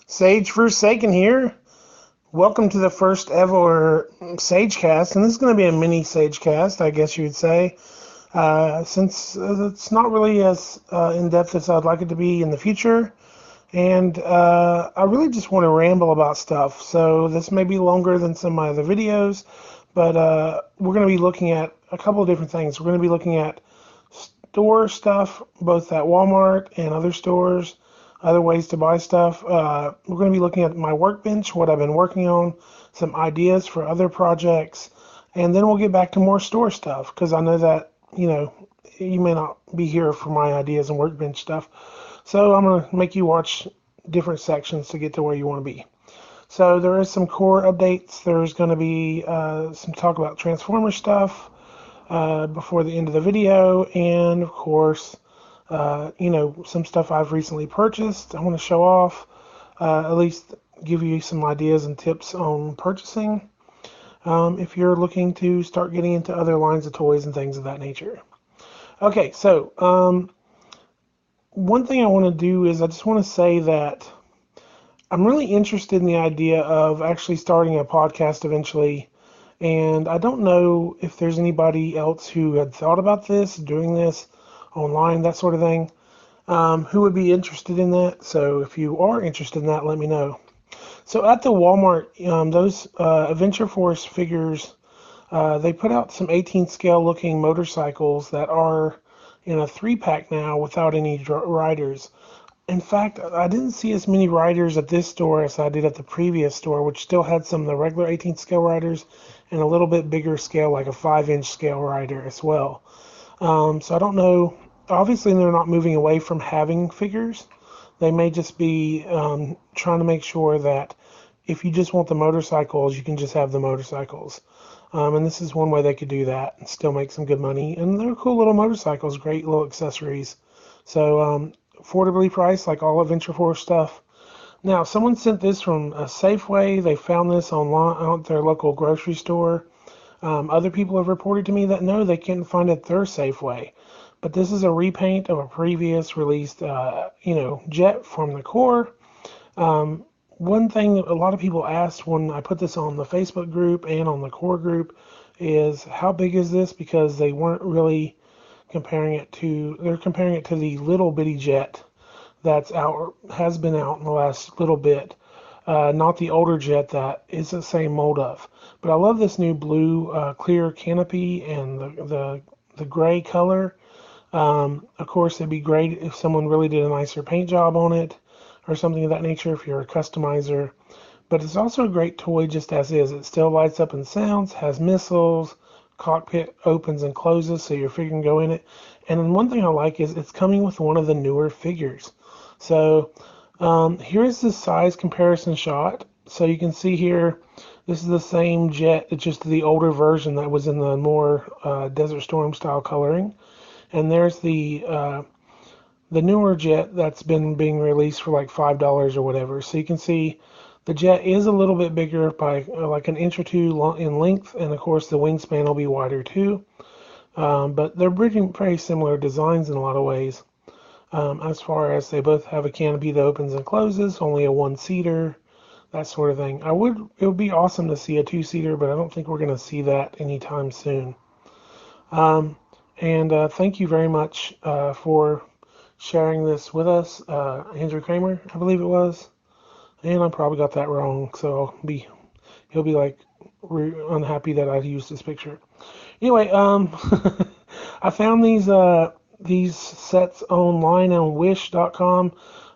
Sage Forsaken here. Welcome to the first ever SageCast, and this is going to be a mini SageCast, I guess you would say, since it's not really as in depth as I'd like it to be in the future, and I really just want to ramble about stuff. So this may be longer than some of my other videos, but we're going to be looking at a couple of different things. We're going to be looking at store stuff, both at Walmart and other stores, other ways to buy stuff. We're going to be looking at my workbench, what I've been working on, some ideas for other projects, and then we'll get back to more store stuff because I know that, you may not be here for my ideas and workbench stuff. So I'm going to make you watch different sections to get to where you want to be. So there is some core updates. There's going to be some talk about Transformer stuff before the end of the video, and of course, some stuff I've recently purchased. I want to show off, at least give you some ideas and tips on purchasing if you're looking to start getting into other lines of toys and things of that nature. Okay, so one thing I want to do is I just want to say that I'm really interested in the idea of actually starting a podcast eventually. And I don't know if there's anybody else who had thought about this, doing this online, that sort of thing, who would be interested in that. So if you are interested in that, let me know. So at the Walmart, those Adventure Force figures, they put out some 18 scale looking motorcycles that are in a 3-pack now without any riders. In fact, I didn't see as many riders at this store as I did at the previous store, which still had some of the regular 18 scale riders and a little bit bigger scale, like a 5-inch scale rider as well. So I don't know. Obviously, they're not moving away from having figures. They may just be trying to make sure that if you just want the motorcycles, you can just have the motorcycles. And this is one way they could do that and still make some good money. And they're cool little motorcycles, great little accessories. So affordably priced, like all Adventure Force stuff. Now, someone sent this from a Safeway. They found this online at their local grocery store. Other people have reported to me that no, they can't find it at their Safeway. But this is a repaint of a previous released, jet from the core. One thing a lot of people asked when I put this on the Facebook group and on the core group is how big is this? Because they weren't really they're comparing it to the little bitty jet that's out, has been out in the last little bit, not the older jet that is the same mold of. But I love this new blue clear canopy and the gray color. Of course, it'd be great if someone really did a nicer paint job on it or something of that nature if you're a customizer. But it's also a great toy just as is. It still lights up and sounds, has missiles, cockpit opens and closes so your figure can go in it. And then one thing I like is it's coming with one of the newer figures. So here's the size comparison shot. So you can see here, this is the same jet, it's just the older version that was in the more Desert Storm style coloring. And there's the newer jet that's been being released for like $5 or whatever. So you can see the jet is a little bit bigger by like an inch or two in length, and of course the wingspan will be wider too. But they're pretty similar designs in a lot of ways. As far as they both have a canopy that opens and closes, only a one-seater, that sort of thing. It would be awesome to see a two-seater, but I don't think we're going to see that anytime soon. And thank you very much for sharing this with us, Andrew Kramer, I believe it was. And I probably got that wrong, so he'll be like unhappy that I used this picture. Anyway, I found these sets online on Wish.com.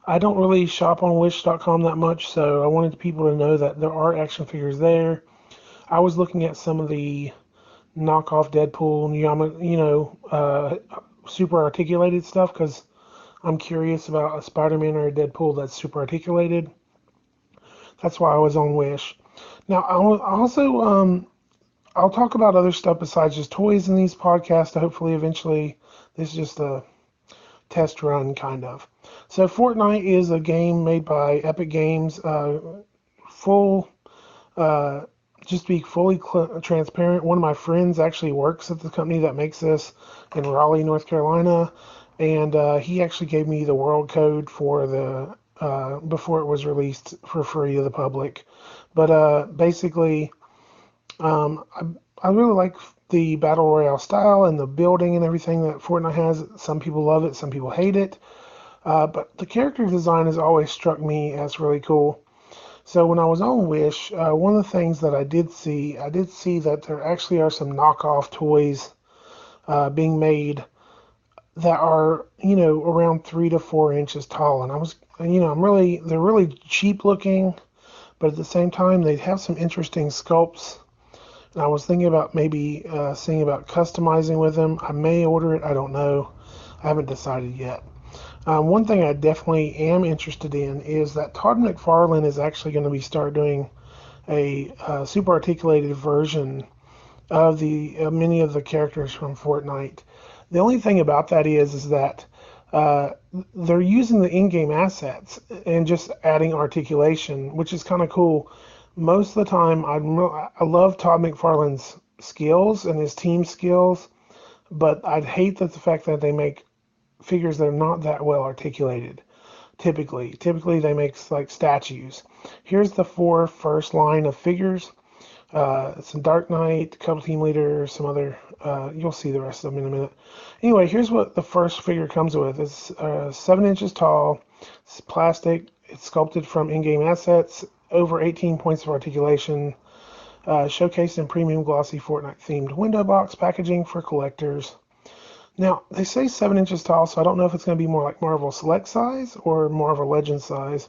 I don't really shop on Wish.com that much, so I wanted people to know that there are action figures there. I was looking at some of the knockoff Deadpool, super articulated stuff because I'm curious about a Spider-Man or a Deadpool that's super articulated. That's why I was on Wish. Now, I'll talk about other stuff besides just toys in these podcasts. Hopefully, eventually, this is just a test run, kind of. So, Fortnite is a game made by Epic Games. Full, just to be fully transparent, one of my friends actually works at the company that makes this in Raleigh, North Carolina, and he actually gave me the world code for the before it was released for free to the public. But basically, I really like the battle royale style and the building and everything that Fortnite has. Some people love it, some people hate it. But the character design has always struck me as really cool. So when I was on Wish, one of the things that I did see that there actually are some knockoff toys being made that are, around 3 to 4 inches tall. And I was, they're really cheap looking, but at the same time, they have some interesting sculpts. And I was thinking about maybe seeing about customizing with them. I may order it, I don't know. I haven't decided yet. One thing I definitely am interested in is that Todd McFarlane is actually going to be start doing a super articulated version of the many of the characters from Fortnite. The only thing about that is that uh, they're using the in-game assets and just adding articulation, which is kind of cool. Most of the time, I love Todd McFarlane's skills and his team skills, but I'd hate that the fact that they make figures that are not that well articulated. Typically they make like statues. Here's the first line of figures. Some Dark Knight, couple team leaders, some other. You'll see the rest of them in a minute. Anyway, here's what the first figure comes with. It's 7 inches tall. It's plastic. It's sculpted from in-game assets. Over 18 points of articulation. Showcased in premium glossy Fortnite themed window box packaging for collectors. Now, they say 7 inches tall, so I don't know if it's going to be more like Marvel Select size or more of a Legend size.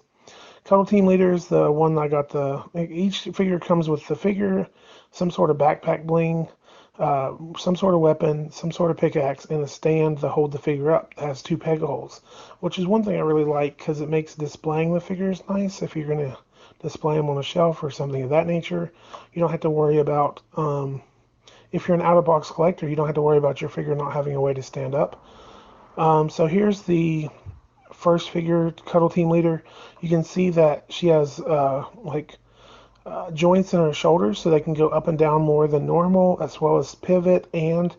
Couple team leaders, the one I got each figure comes with the figure, some sort of backpack bling, some sort of weapon, some sort of pickaxe, and a stand to hold the figure up. It has 2 peg holes, which is one thing I really like because it makes displaying the figures nice if you're going to display them on a shelf or something of that nature. You don't have to worry about if you're an out-of-box collector, you don't have to worry about your figure not having a way to stand up. So here's the first figure, Cuddle Team Leader. You can see that she has joints in her shoulders so they can go up and down more than normal, as well as pivot, and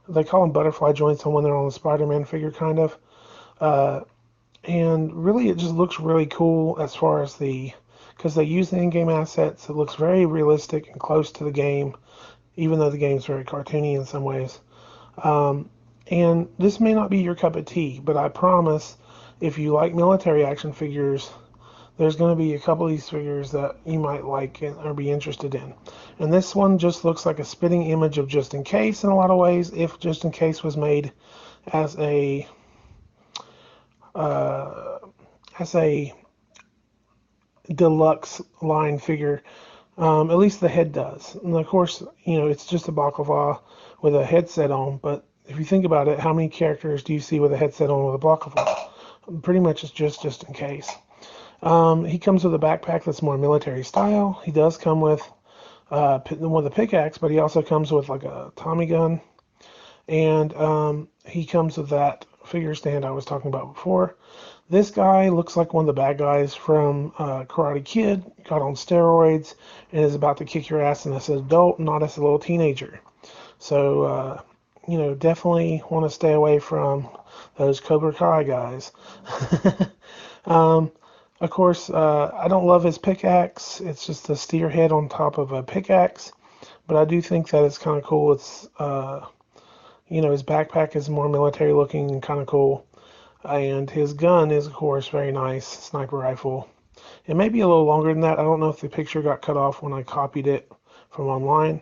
they call them butterfly joints on when they're on the Spider-Man figure, kind of. And really, it just looks really cool as far as because they use the in-game assets. It looks very realistic and close to the game, even though the game's very cartoony in some ways. And this may not be your cup of tea, but I promise if you like military action figures, there's going to be a couple of these figures that you might like or be interested in. And this one just looks like a spitting image of Just In Case in a lot of ways, if Just In Case was made as a deluxe line figure. At least the head does. And of course, it's just a baklava with a headset on. But if you think about it, how many characters do you see with a headset on with a baklava? Pretty much it's just in case. He comes with a backpack that's more military style. He does come with a pickaxe, but he also comes with like a Tommy gun. And he comes with that figure stand I was talking about before. This guy looks like one of the bad guys from Karate Kid, got on steroids, and is about to kick your ass as an adult, not as a little teenager. So, definitely want to stay away from those Cobra Kai guys. Of course, I don't love his pickaxe. It's just a steer head on top of a pickaxe, but I do think that it's kind of cool. It's, his backpack is more military looking and kind of cool. And his gun is, of course, very nice, sniper rifle. It may be a little longer than that. I don't know if the picture got cut off when I copied it from online.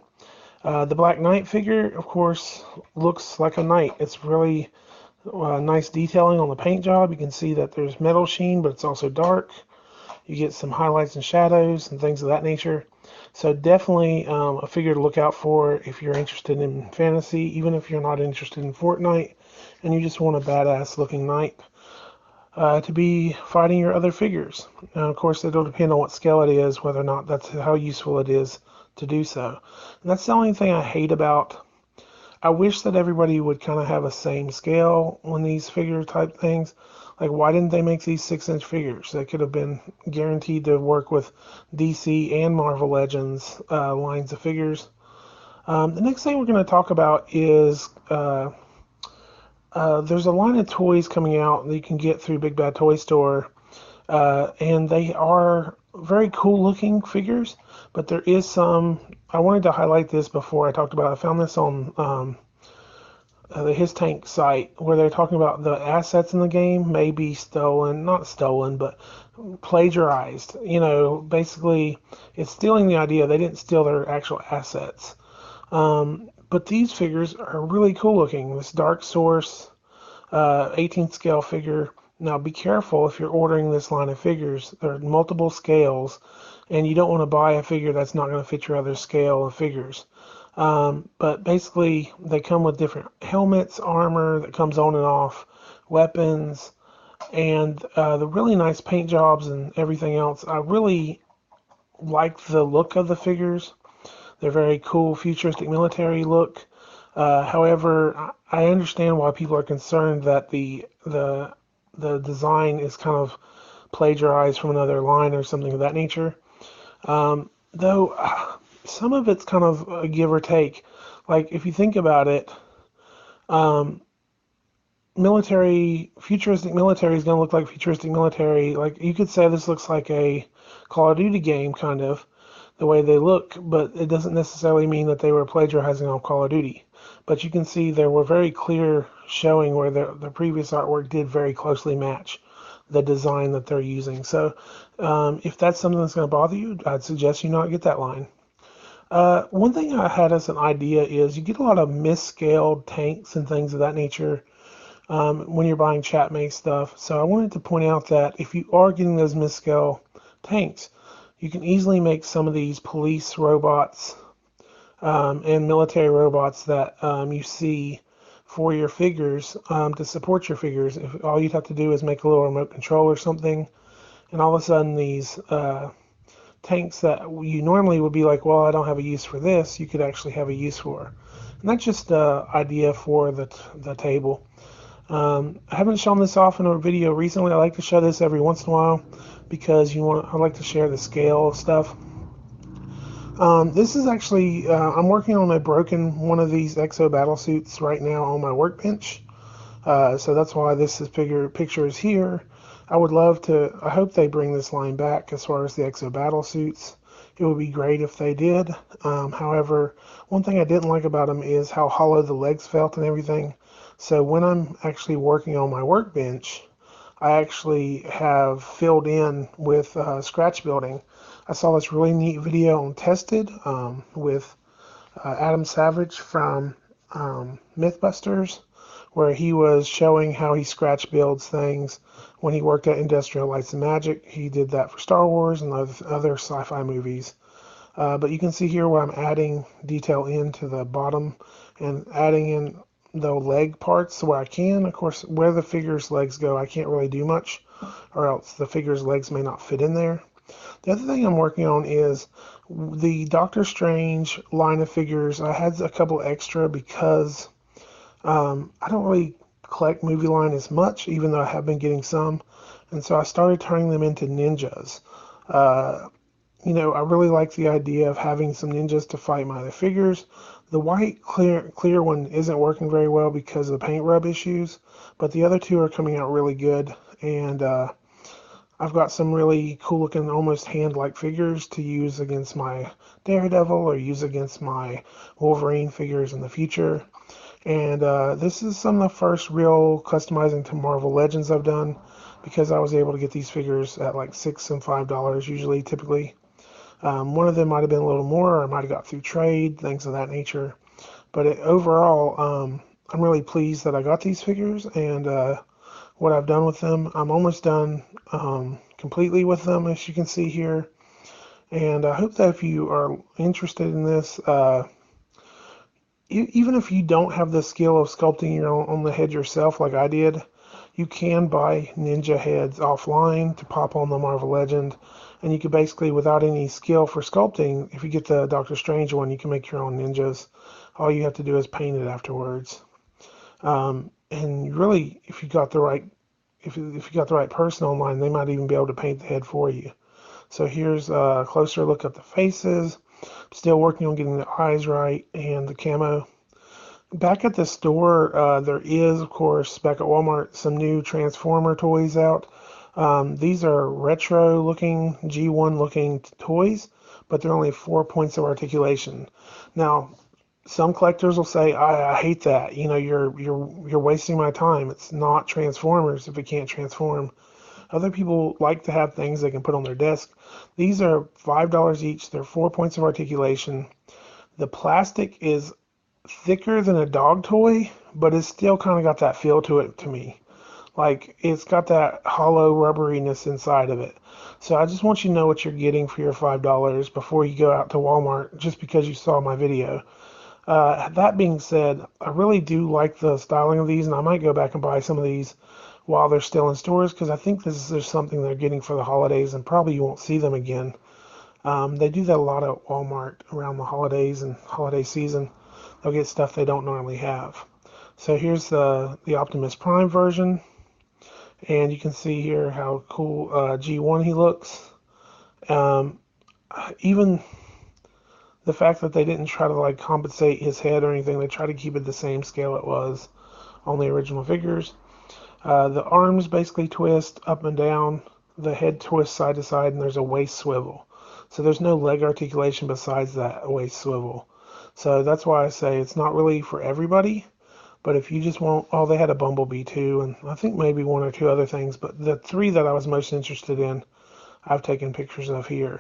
The Black Knight figure, of course, looks like a knight. It's really nice detailing on the paint job. You can see that there's metal sheen, but it's also dark. You get some highlights and shadows and things of that nature. So definitely a figure to look out for if you're interested in fantasy, even if you're not interested in Fortnite and you just want a badass looking knight to be fighting your other figures. Now, of course, it'll depend on what scale it is, whether or not that's how useful it is to do so. And that's the only thing I hate about. I wish that everybody would kind of have a same scale on these figure type things. Like, why didn't they make these 6-inch figures? They could have been guaranteed to work with DC and Marvel Legends lines of figures. The next thing we're going to talk about is there's a line of toys coming out that you can get through Big Bad Toy Store and they are very cool looking figures, but there is some. I wanted to highlight this before I talked about it. I found this on the His Tank site where they're talking about the assets in the game may be stolen, not stolen, but plagiarized. Basically, it's stealing the idea. They didn't steal their actual assets. But these figures are really cool looking. This Dark Source 18th scale figure. Now be careful if you're ordering this line of figures. There are multiple scales, and you don't want to buy a figure that's not going to fit your other scale of figures. But basically, they come with different helmets, armor that comes on and off, weapons, and the really nice paint jobs and everything else. I really like the look of the figures. They're very cool, futuristic military look. However, I understand why people are concerned that the design is kind of plagiarized from another line or something of that nature. Though some of it's kind of a give or take. Like if you think about it, um, futuristic military is going to look like futuristic military. Like you could say this looks like a Call of Duty game, kind of the way they look, but it doesn't necessarily mean that they were plagiarizing on Call of Duty. But you can see there were very clear showing where the previous artwork did very closely match the design that they're using. So if that's something that's going to bother you, I'd suggest you not get that line. One thing I had as an idea is you get a lot of misscaled tanks and things of that nature when you're buying chatmate stuff. So I wanted to point out that if you are getting those misscale tanks, you can easily make some of these police robots and military robots that you see for your figures to support your figures. If all you'd have to do is make a little remote control or something, and all of a sudden these tanks that you normally would be like, well, I don't have a use for this, you could actually have a use for. And that's just an idea for the table. I haven't shown this off in a video recently. I like to show this every once in a while because I like to share the scale of stuff. This is actually, I'm working on a broken one of these Exo battle suits right now on my workbench. So that's why this picture is here. I hope they bring this line back as far as the Exo battle suits. It would be great if they did. However, one thing I didn't like about them is how hollow the legs felt and everything. So when I'm actually working on my workbench, I actually have filled in with scratch building. I saw this really neat video on Tested with Adam Savage from Mythbusters, where he was showing how he scratch builds things when he worked at Industrial Lights and Magic. He did that for Star Wars and other sci-fi movies. But you can see here where I'm adding detail into the bottom and adding in the leg parts where I can. Of course, where the figure's legs go, I can't really do much, or else the figure's legs may not fit in there. The other thing I'm working on is the Doctor Strange line of figures. I had a couple extra because I don't really collect movie line as much, even though I have been getting some. And so I started turning them into ninjas. I really like the idea of having some ninjas to fight my other figures. The white clear one isn't working very well because of the paint rub issues, but the other two are coming out really good. And I've got some really cool looking, almost hand-like figures to use against my Daredevil or use against my Wolverine figures in the future. And this is some of the first real customizing to Marvel Legends I've done because I was able to get these figures at like $6 and $5 usually, typically. One of them might have been a little more, or I might have got through trade, things of that nature. But overall, I'm really pleased that I got these figures and what I've done with them. I'm almost done completely with them, as you can see here. And I hope that if you are interested in this, even if you don't have the skill of sculpting your own on the head yourself like I did, you can buy ninja heads offline to pop on the Marvel Legend. And you can basically, without any skill for sculpting, if you get the Doctor Strange one, you can make your own ninjas. All you have to do is paint it afterwards. And really, if you got the right person online, they might even be able to paint the head for you. So here's a closer look at the faces. Still working on getting the eyes right and the camo. Back at the store, there is, of course, back at Walmart, some new Transformer toys out. These are retro looking, G1 looking toys, but they're only 4 points of articulation. Now, some collectors will say, I hate that. You know, you're wasting my time. It's not Transformers if it can't transform. Other people like to have things they can put on their desk. These are $5 each. They're 4 points of articulation. The plastic is thicker than a dog toy, but it's still kind of got that feel to it to me. Like it's got that hollow rubberiness inside of it. So I just want you to know what you're getting for your $5 before you go out to Walmart just because you saw my video. That being said, I really do like the styling of these, and I might go back and buy some of these while they're still in stores because I think this is just something they're getting for the holidays, and probably you won't see them again. They do that a lot at Walmart around the holidays and holiday season. They'll get stuff they don't normally have. So here's the Optimus Prime version, and you can see here how cool G1 he looks. Um, Even the fact that they didn't try to like compensate his head or anything, they try to keep it the same scale it was on the original figures. The arms basically twist up and down, the head twists side to side, and there's a waist swivel. So there's no leg articulation besides that waist swivel. So that's why I say it's not really for everybody. But if you just want, oh, they had a Bumblebee too, and I think maybe one or two other things. But the three that I was most interested in, I've taken pictures of here.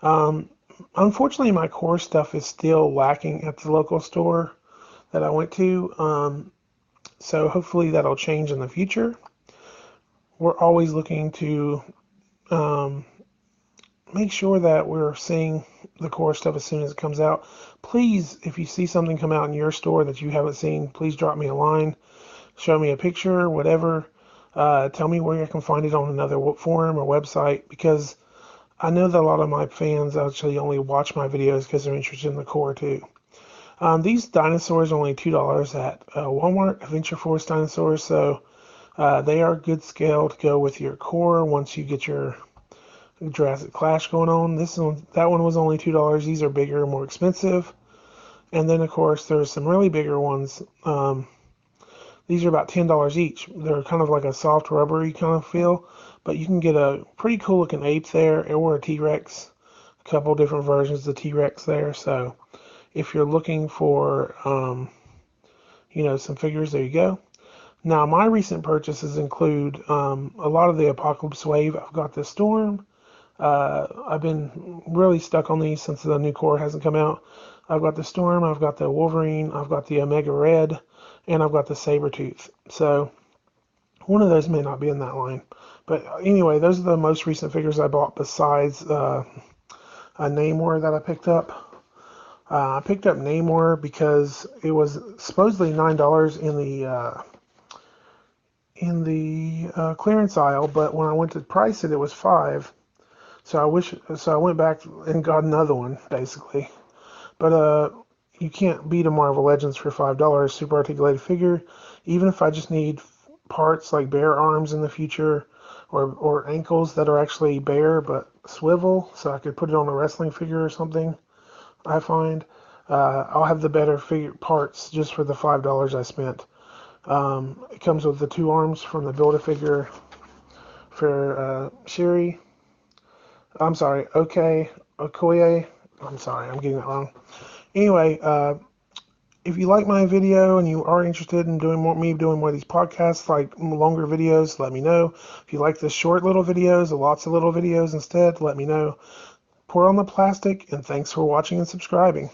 Um, Unfortunately, my core stuff is still lacking at the local store that I went to. So hopefully that'll change in the future. We're always looking to um, make sure that we're seeing the core stuff as soon as it comes out. Please, if you see something come out in your store that you haven't seen, please drop me a line, show me a picture, whatever. Tell me where I can find it on another forum or website, because I know that a lot of my fans actually only watch my videos because they're interested in the core too. These dinosaurs are only $2 at Walmart, Adventure Force dinosaurs, so they are good scale to go with your core once you get your Jurassic Clash going on. That one was only $2. These are bigger, more expensive. And then of course there's some really bigger ones. These are about $10 each. They're kind of like a soft rubbery kind of feel, but you can get a pretty cool looking ape there or a T-Rex. A couple different versions of the T-Rex there. So if you're looking for some figures, there you go. Now my recent purchases include a lot of the Apocalypse Wave. I've got the Storm. I've been really stuck on these since the new core hasn't come out. I've got the Storm, I've got the Wolverine, I've got the Omega Red, and I've got the Sabretooth. So one of those may not be in that line. But anyway, those are the most recent figures I bought besides a Namor that I picked up. I picked up Namor because it was supposedly $9 in the clearance aisle, but when I went to price it, it was $5. So I went back and got another one, basically. But you can't beat a Marvel Legends for $5 super articulated figure, even if I just need parts like bare arms in the future, or ankles that are actually bare but swivel, so I could put it on a wrestling figure or something. I find I'll have the better figure parts just for the $5 I spent. It comes with the two arms from the Build-A-Figure for Shiri. I'm sorry, Okoye. I'm sorry, I'm getting that wrong. Anyway, if you like my video and you are interested in doing more of these podcasts, like longer videos, let me know. If you like the short little videos, or lots of little videos instead, let me know. Pour on the plastic, and thanks for watching and subscribing.